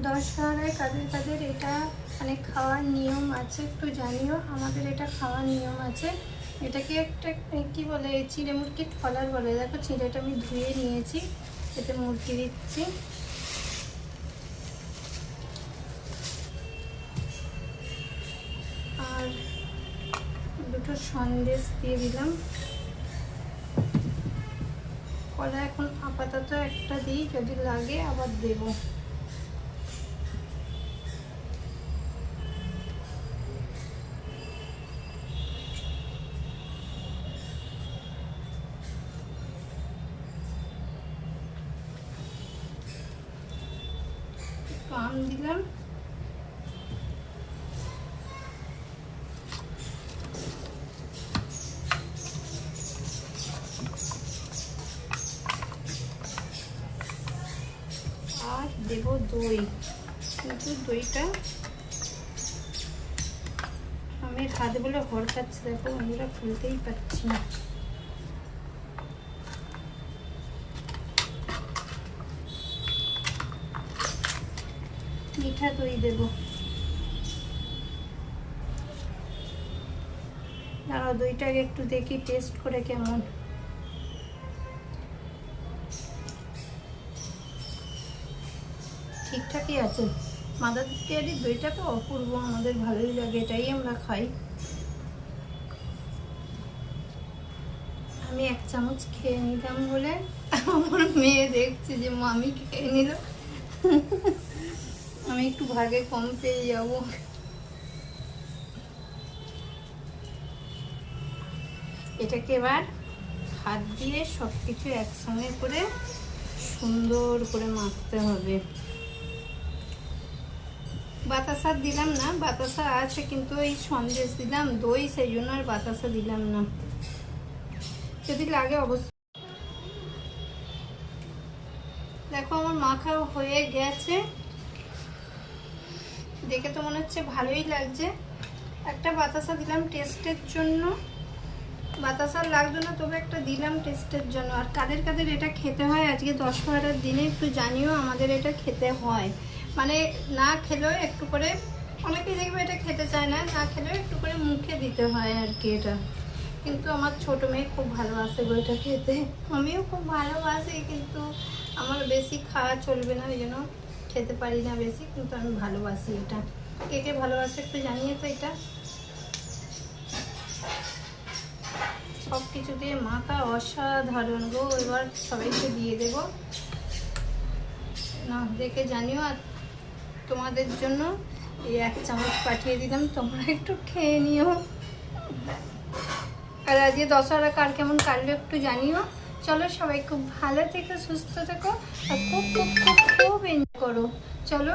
দশহরায় কাদের কাদের এটা মানে খাওয়ার নিয়ম আছে একটু জানিও। আমাদের এটা খাওয়ার নিয়ম আছে। এটাকে একটা কি বলে, চিঁড়ে মুরগির ফলার বলে। দেখো চিঁড়েটা আমি ধুয়ে নিয়েছি, এতে মুরগি দিচ্ছি। আর দুটো সন্দেশ দিয়ে দিলাম। কলা এখন আপাতত একটা দিই, যদি লাগে আবার দেব। আম দিলাম। আর দেব দই, কিন্তু দইটা আমি হাতে বলে হড়কাচ্ছি, দেখো বন্ধুরা, খুলতেই পারছি না। মিঠা দই দেবো। দাঁড়াও, দইটাকে একটু দেখি টেস্ট করে কেমন। ঠিকঠাকই আছে। মাদার ডেয়ারির দইটা তো অপূর্ব, আমাদের ভালোই লাগে, এটাই আমরা খাই। আমি এক চামচ খেয়ে নিলাম বলে আমার মেয়ে দেখছে যে মামি খেয়ে নিল, আমি একটু ভাগে কম পেয়ে যাব। এটাকে এবার হাত দিয়ে সব কিছু একসঙ্গে করে সুন্দর করে মাখতে হবে। বাতাসা দিলাম না, বাতাসা আছে কিন্তু এই সন্দেশ দিলাম, দই, সেই জন্য আর বাতাসা দিলাম না। যদি লাগে অবশ্যই। দেখো আমার মাখা হয়ে গেছে, দেখে তো মনে হচ্ছে ভালোই লাগছে। একটা বাতাসা দিলাম টেস্টের জন্য, বাতাসা লাগতো না তবে একটা দিলাম টেস্টের জন্য। আর কাদের কাদের এটা খেতে হয় আজকে দশহরার দিনে একটু জানিও। আমাদের এটা খেতে হয়, মানে না খেলেও একটু করে, অনেকেই দেখবে এটা খেতে চায় না, না খেলেও একটু করে মুখে দিতে হয় আর কি এটা। কিন্তু আমার ছোট মেয়ে খুব ভালোবাসে বইটা খেতে, আমিও খুব ভালোবাসি, কিন্তু আমার বেশি খাওয়া চলবে না, ওই জন্য খেতে পারি না বেশি, কিন্তু আমি ভালোবাসি এটা। কে কে ভালোবাসে একটু জানিয়ে তো। এটা সব কিছু দিয়ে মাখা অসাধারণ গো। এবার সবাইকে দিয়ে দেব না, দেখে জানিও। আর তোমাদের জন্য এই এক চামচ পাঠিয়ে দিলাম, তোমরা একটু খেয়ে নিও। আর আজকে দশহরা কার কেমন কাটলো একটু জানিও। চলো সবাই খুব ভালো থেকো, সুস্থ থেকো, আর খুব খুব খুব খুব এনজয় করো। চলো।